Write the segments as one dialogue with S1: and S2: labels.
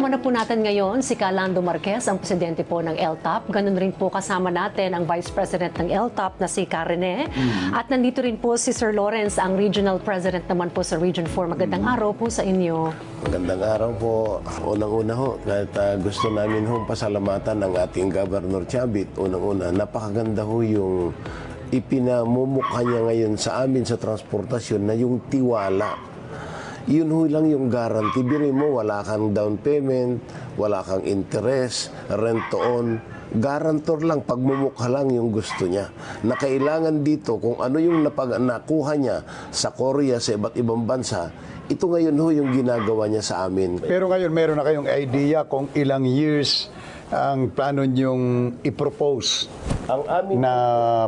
S1: Kasama na po natin ngayon si Calando Marquez, ang presidente po ng LTOP. Ganun rin po kasama natin ang Vice President ng LTOP na si Karine. At nandito rin po si Sir Lawrence, ang Regional President naman po sa Region 4. Magandang araw po sa inyo.
S2: Magandang araw po. Unang-una ho, kahit gusto namin ho pasalamatan ng ating Governor Chavit. Unang-una, napakaganda ho yung ipinamumukha niya ngayon sa amin sa transportasyon na yung tiwala. Yun ho lang yung guarantee. Biro mo, wala kang down payment, wala kang interest, rent to own. Guarantor lang, pagmumukha lang yung gusto niya. Na kailangan dito, kung ano yung nakuha niya sa Korea, sa iba't ibang bansa, ito ngayon ho yung ginagawa niya sa amin.
S3: Pero ngayon, meron na kayong idea kung ilang years ang plano niyong i-propose na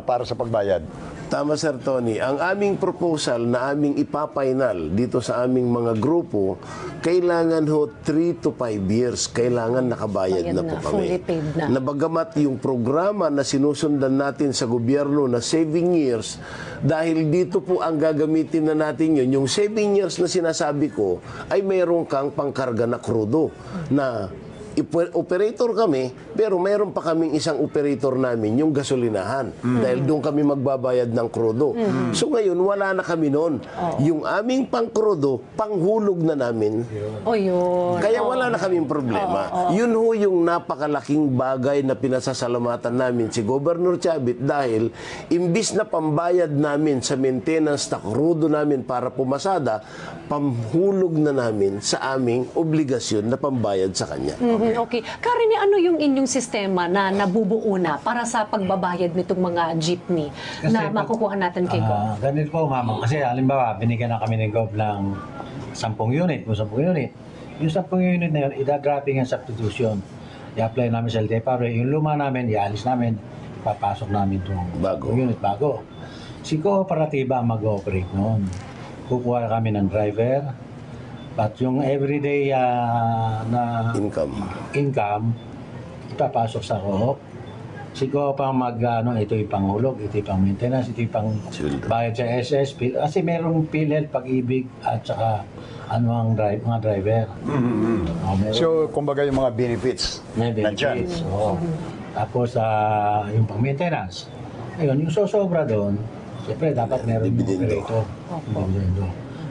S3: para sa pagbayad?
S2: Tama, Sir Tony. Ang aming proposal na aming ipapainal dito sa aming mga grupo, kailangan ho 3 to 5 years. Kailangan nakabayad na po kami. Na bagamat yung programa na sinusundan natin sa gobyerno na 7 years, dahil dito po ang gagamitin na natin yun, yung 7 years na sinasabi ko, ay mayroon kang pangkarga na krudo na operator kami, pero mayroon pa kaming isang operator namin, yung gasolinahan. Dahil doon kami magbabayad ng krudo. So ngayon, wala na kami noon. Yung aming pang-krudo, panghulog na namin. Kaya wala na kaming problema. Yun ho yung napakalaking bagay na pinasasalamatan namin si Governor Chavit dahil imbis na pambayad namin sa maintenance na krudo namin para pumasada, pamhulog na namin sa aming obligasyon na pambayad sa kanya.
S1: Okay. Karine, ano yung inyong sistema na nabubuo na para sa pagbabayad nitong mga jeepney kasi na makukuha natin kay Gov?
S4: Ganito po, ma'am. Kasi halimbawa, binigyan na kami ng Gov ng 10 unit. Yung 10 unit. Yung 10 unit na yun, ida-dropping ang substitution. I-apply namin sa LTFR. Yung luma namin, i-alis namin. Papasok namin itong unit bago. Si Kooperatiba ang mag-ooperate noon. Kukuha kami ng driver. But yung everyday na income, ipapasok sa Coop. Si Coop ang ito yung panghulog, ito yung pang maintenance, ito yung pang bayad sa SS. Kasi merong PhilHealth, Pag-ibig, at saka ang mga driver.
S3: So, kumbaga yung mga benefits.
S4: May benefits. Tapos, yung pang maintenance. Ayun, yung sosobra doon, siyempre dapat meron yung operator.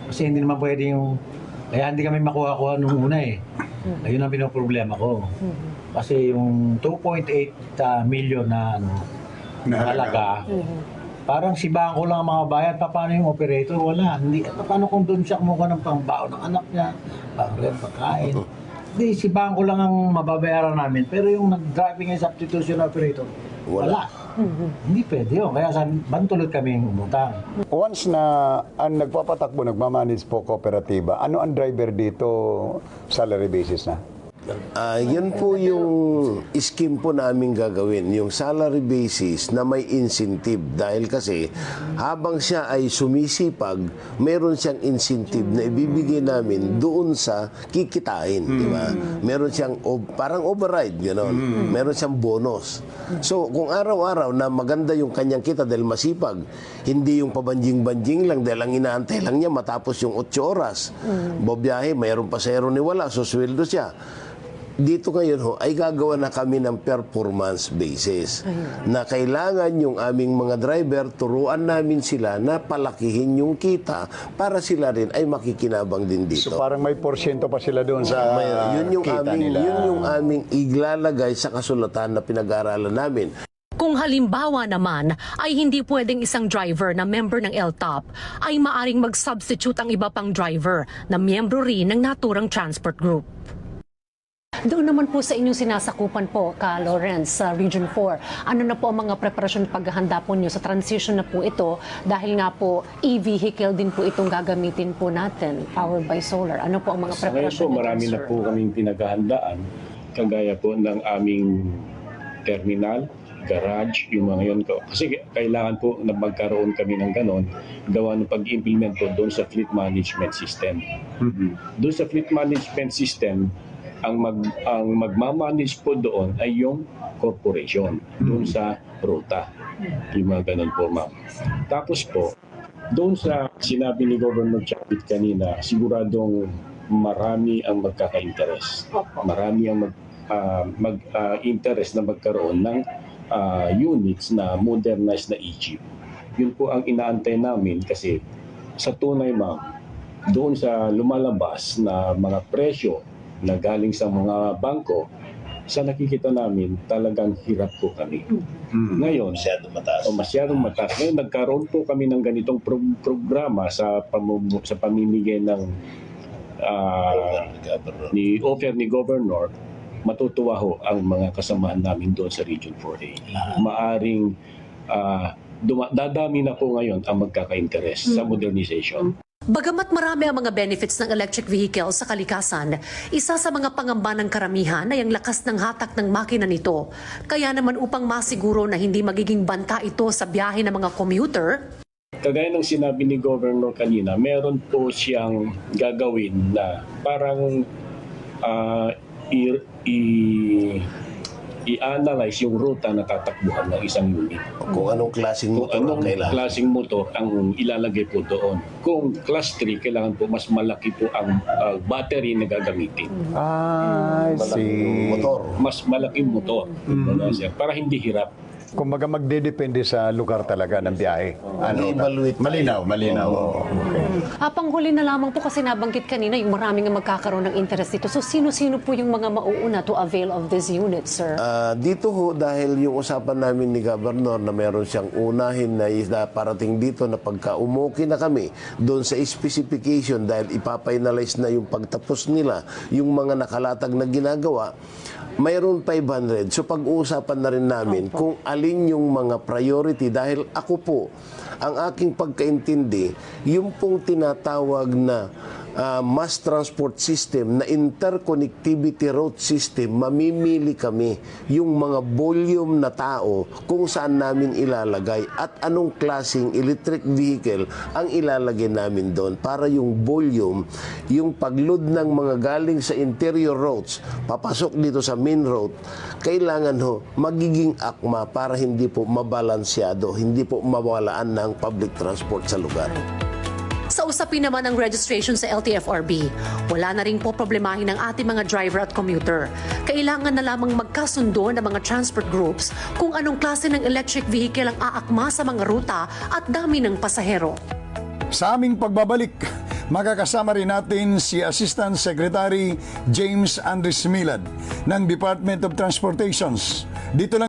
S4: Kasi hindi naman pwede yung kaya hindi kami makuha-kuha nung una eh. Ayun ang pinoproblema ko. Kasi yung 2.8 million na halaga, parang si bangko lang ang mga bayad. Paano yung operator? Wala. Hindi. Paano kung doon siya kumuha ng pangbaon ng anak niya? Pagkain. Hindi, si bangko lang ang mababayaran namin. Pero yung nag-driving and substitution operator, wala. Hindi pwede yun. Kaya bantulot kami umutang.
S3: Once na ang nagpapatakbo, nagmamanage po kooperatiba, ano ang driver dito salary basis na?
S2: Yun po yung scheme po namin gagawin, yung salary basis na may incentive. Dahil kasi habang siya ay sumisipag, meron siyang incentive na ibibigay namin doon sa kikitain. Di ba? Meron siyang parang override, gano'n. Meron siyang bonus. So kung araw-araw na maganda yung kanyang kita dahil masipag, hindi yung pabanjing-banjing lang dahil ang inaantay lang niya matapos yung 8 oras. Bobiyahe, mayroong pasero ni wala, so sweldo siya. Dito ngayon ho, ay gagawa na kami ng performance basis na kailangan yung aming mga driver, turuan namin sila na palakihin yung kita para sila rin ay makikinabang din dito.
S3: So parang may porsyento pa sila doon sa kita nila.
S2: Yun yung aming iglalagay sa kasulatan na pinag-aaralan namin.
S1: Kung halimbawa naman ay hindi pwedeng isang driver na member ng LTOP ay maaring mag-substitute ang iba pang driver na miyembro rin ng naturang transport group. Doon naman po sa inyong sinasakupan po, Ka Lawrence, sa Region 4, ano na po ang mga preparasyon paghahanda po niyo sa transition na po ito dahil nga po e-vehicle din po itong gagamitin po natin, powered by solar. Ano po ang mga preparasyon
S5: po, marami na po kaming pinaghahandaan, kagaya po ng aming terminal, garage, yung mga yun. Kasi kailangan po na magkaroon kami ng ganon, gawa ng pag-implement po doon sa fleet management system. Doon sa fleet management system, ang magmamanage po doon ay yung corporation doon sa ruta. Yung mga ganun po, ma'am. Tapos po, doon sa sinabi ni Governor Chavit kanina, siguradong marami ang magkaka-interest. Marami ang mag-interest na magkaroon ng units na modernized na e-jeep. Yun po ang inaantay namin kasi sa tunay, ma'am, doon sa lumalabas na mga presyo na galing sa mga bangko, sa nakikita namin, talagang hirap po kami. Ngayon, masyadong mataas. Ngayon, nagkaroon po kami ng ganitong programa sa pamimigay ng ni Governor. Matutuwa ho ang mga kasamahan namin doon sa Region 4A. Maaring dadami na po ngayon ang magkaka-interest sa modernization.
S1: Bagamat marami ang mga benefits ng electric vehicle sa kalikasan, isa sa mga pangamba ng karamihan ay ang lakas ng hatak ng makina nito. Kaya naman upang masiguro na hindi magiging banta ito sa biyahe ng mga commuter,
S5: Kagaya ng sinabi ni Governor kanina, meron po siyang gagawin na parang i-analyze yung ruta na tatakbuhan ng isang unit.
S2: Kung anong klaseng motor ang kailangan.
S5: Klaseng motor ang ilalagay po doon. Kung class 3, kailangan po mas malaki po ang battery na gagamitin.
S3: I see.
S2: Motor.
S5: Mas malaking motor. Para hindi hirap.
S3: Kumbaga magdedepende sa lugar talaga ng biyahe.
S2: I-evaluate tayo.
S3: Malinaw. Okay.
S1: panghuli na lamang po kasi nabanggit kanina yung maraming ang magkakaroon ng interest dito. So sino-sino po yung mga mauuna to avail of this unit, sir?
S2: Dito ho, dahil yung usapan namin ni Governor na meron siyang unahin na parating dito na pagka umuki na kami doon sa specification dahil ipapainalize na yung pagtapos nila, yung mga nakalatag na ginagawa, mayroon 500. So pag-uusapan na rin namin kung alin yung mga priority dahil ako po, ang aking pagkaintindi, yung pong tinatawag na mass transport system na interconnectivity road system, mamimili kami yung mga volume na tao kung saan namin ilalagay at anong klaseng electric vehicle ang ilalagay namin doon para yung volume, yung pagload ng mga galing sa interior roads, papasok dito sa main road, kailangan ho magiging akma para hindi po mabalansyado, hindi po mawalaan ng public transport sa lugar.
S1: Sa usapin naman ng registration sa LTFRB, wala na rin po problemahin ng ating mga driver at commuter. Kailangan na lamang magkasundo ng mga transport groups kung anong klase ng electric vehicle ang aakma sa mga ruta at dami ng pasahero.
S3: Sa aming pagbabalik, makakasama rin natin si Assistant Secretary James Andres Milad ng Department of Transportations. Dito lang